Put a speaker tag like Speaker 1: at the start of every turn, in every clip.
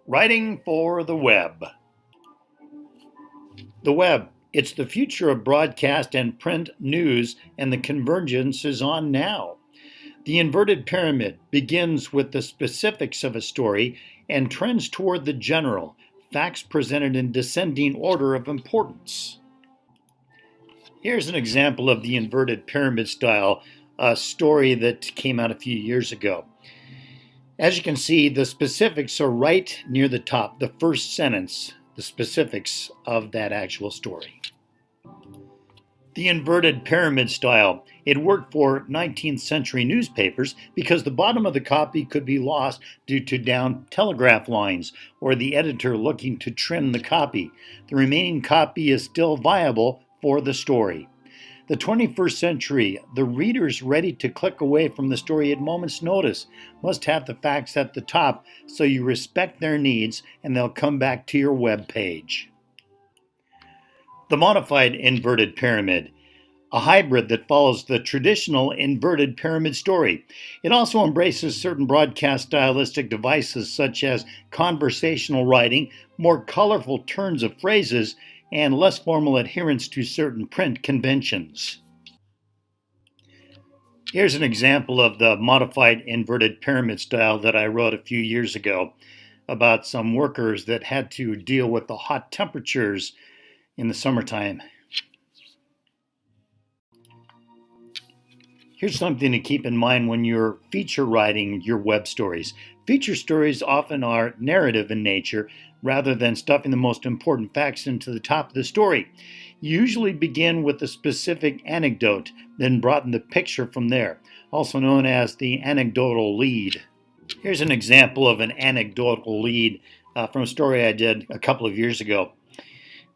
Speaker 1: Writing for the web. The web. It's the future of broadcast and print news, and the convergence is on now. The inverted pyramid begins with the specifics of a story and trends toward the general, facts presented in descending order of importance. Here's an example of the inverted pyramid style, a story that came out a few years ago. As you can see, the specifics are right near the top, the first sentence, the specifics of that actual story. The inverted pyramid style. It worked for 19th century newspapers because the bottom of the copy could be lost due to down telegraph lines or the editor looking to trim the copy. The remaining copy is still viable for the story. The 21st century, the readers ready to click away from the story at moment's notice must have the facts at the top so you respect their needs and they'll come back to your web page. The modified inverted pyramid, a hybrid that follows the traditional inverted pyramid story. It also embraces certain broadcast stylistic devices such as conversational writing, more colorful turns of phrases, and less formal adherence to certain print conventions. Here's an example of the modified inverted pyramid style that I wrote a few years ago about some workers that had to deal with the hot temperatures in the summertime. Here's something to keep in mind when you're feature writing your web stories. Feature stories often are narrative in nature rather than stuffing the most important facts into the top of the story. You usually begin with a specific anecdote, then broaden the picture from there, also known as the anecdotal lead. Here's an example of an anecdotal lead from a story I did a couple of years ago.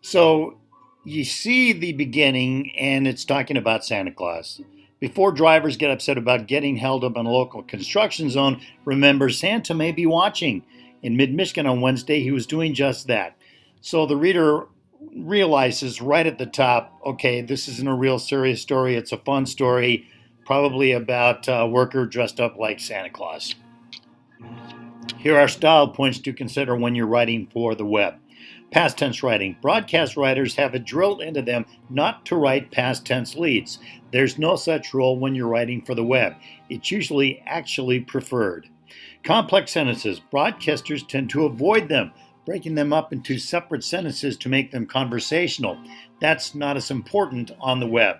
Speaker 1: So you see the beginning, and it's talking about Santa Claus. Before drivers get upset about getting held up in a local construction zone, remember Santa may be watching. In mid-Michigan on Wednesday, he was doing just that. So the reader realizes right at the top, okay, this isn't a real serious story. It's a fun story, probably about a worker dressed up like Santa Claus. Here are style points to consider when you're writing for the web. Past tense writing. Broadcast writers have it drilled into them not to write past tense leads. There's no such rule when you're writing for the web. It's usually actually preferred. Complex sentences. Broadcasters tend to avoid them, breaking them up into separate sentences to make them conversational. That's not as important on the web.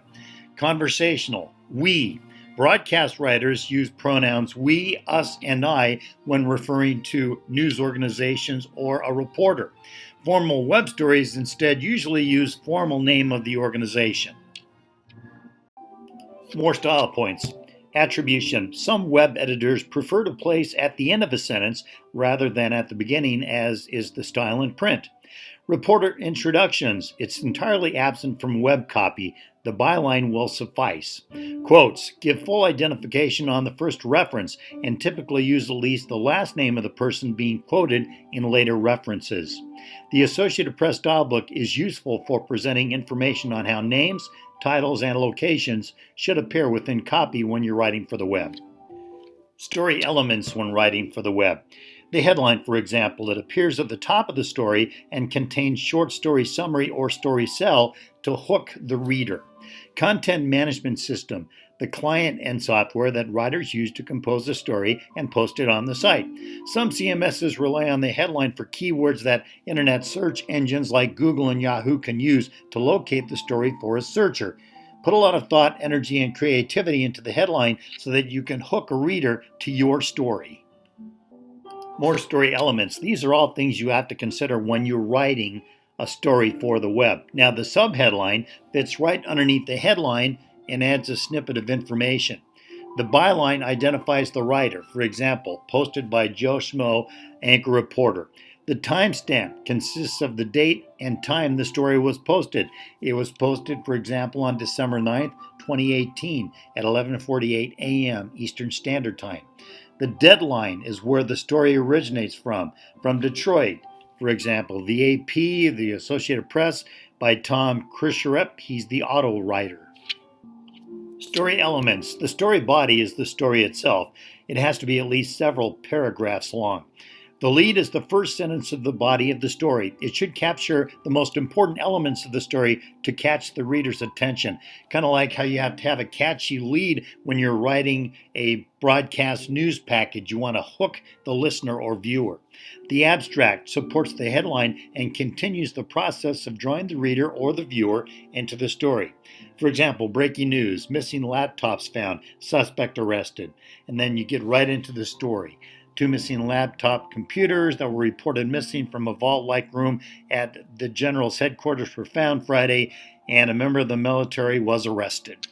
Speaker 1: Conversational. We. Broadcast writers use pronouns we, us, and I when referring to news organizations or a reporter. Formal web stories instead usually use formal name of the organization. More style points. Attribution. Some web editors prefer to place at the end of a sentence rather than at the beginning, as is the style in print. Reporter introductions. It's entirely absent from web copy. The byline will suffice. Quotes. Give full identification on the first reference and typically use at least the last name of the person being quoted in later references. The Associated Press Stylebook is useful for presenting information on how names, titles, and locations should appear within copy when you're writing for the web. Story elements when writing for the web. The headline, for example, that appears at the top of the story and contains short story summary or story cell to hook the reader. Content management system, the client and software that writers use to compose a story and post it on the site. Some CMSs rely on the headline for keywords that internet search engines like Google and Yahoo can use to locate the story for a searcher. Put a lot of thought, energy, and creativity into the headline so that you can hook a reader to your story. More story elements. These are all things you have to consider when you're writing a story for the web. Now, the subheadline fits right underneath the headline and adds a snippet of information. The byline identifies the writer, for example, posted by Joe Schmo, anchor reporter. The timestamp consists of the date and time the story was posted. It was posted, for example, on December 9th, 2018 at 11:48 a.m. Eastern Standard Time. The deadline is where the story originates from Detroit. For example, the AP, the Associated Press, by Tom Krischerep. He's the auto writer. Story elements. The story body is the story itself. It has to be at least several paragraphs long. The lead is the first sentence of the body of the story. It should capture the most important elements of the story to catch the reader's attention. Kind of like how you have to have a catchy lead when you're writing a broadcast news package. You want to hook the listener or viewer. The abstract supports the headline and continues the process of drawing the reader or the viewer into the story. For example, breaking news, missing laptops found, suspect arrested. And then you get right into the story. 2 missing laptop computers that were reported missing from a vault-like room at the general's headquarters were found Friday, and a member of the military was arrested.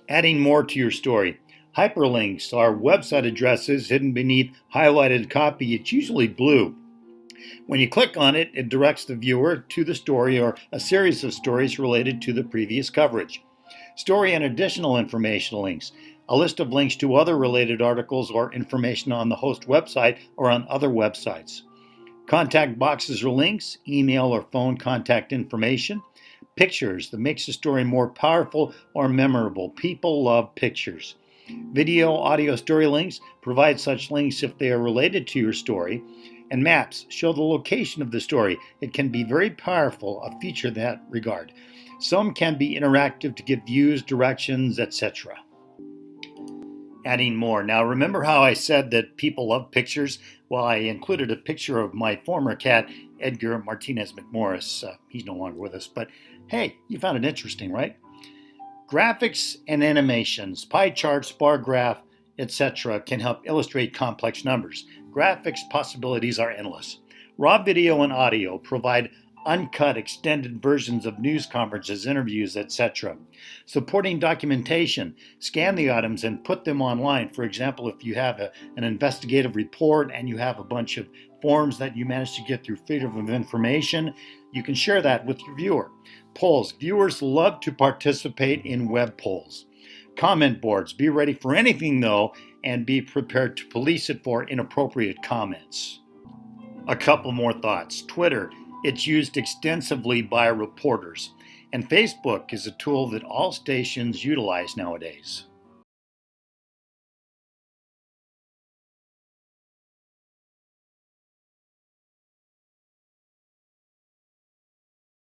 Speaker 1: Adding more to your story. Hyperlinks are website addresses hidden beneath highlighted copy. It's usually blue. When you click on it, it directs the viewer to the story or a series of stories related to the previous coverage. Story and additional information links. A list of links to other related articles or information on the host website or on other websites. Contact boxes or links, email or phone contact information. Pictures that makes the story more powerful or memorable. People love pictures. Video, audio story links, provide such links if they are related to your story. And maps show the location of the story. It can be very powerful, a feature in that regard. Some can be interactive to give views, directions, etc. Adding more. Now, remember how I said that people love pictures? Well, I included a picture of my former cat, Edgar Martinez McMorris. He's no longer with us, but hey, you found it interesting, right? Graphics and animations, pie charts, bar graph, etc. can help illustrate complex numbers. Graphics possibilities are endless. Raw video and audio provide uncut, extended versions of news conferences, interviews, etc. Supporting documentation, scan the items and put them online. For example, if you have an investigative report and you have a bunch of forms that you managed to get through Freedom of Information, you can share that with your viewer. Polls. Viewers love to participate in web polls. Comment boards. Be ready for anything, though, and be prepared to police it for inappropriate comments. A couple more thoughts. Twitter. It's used extensively by reporters. And Facebook is a tool that all stations utilize nowadays.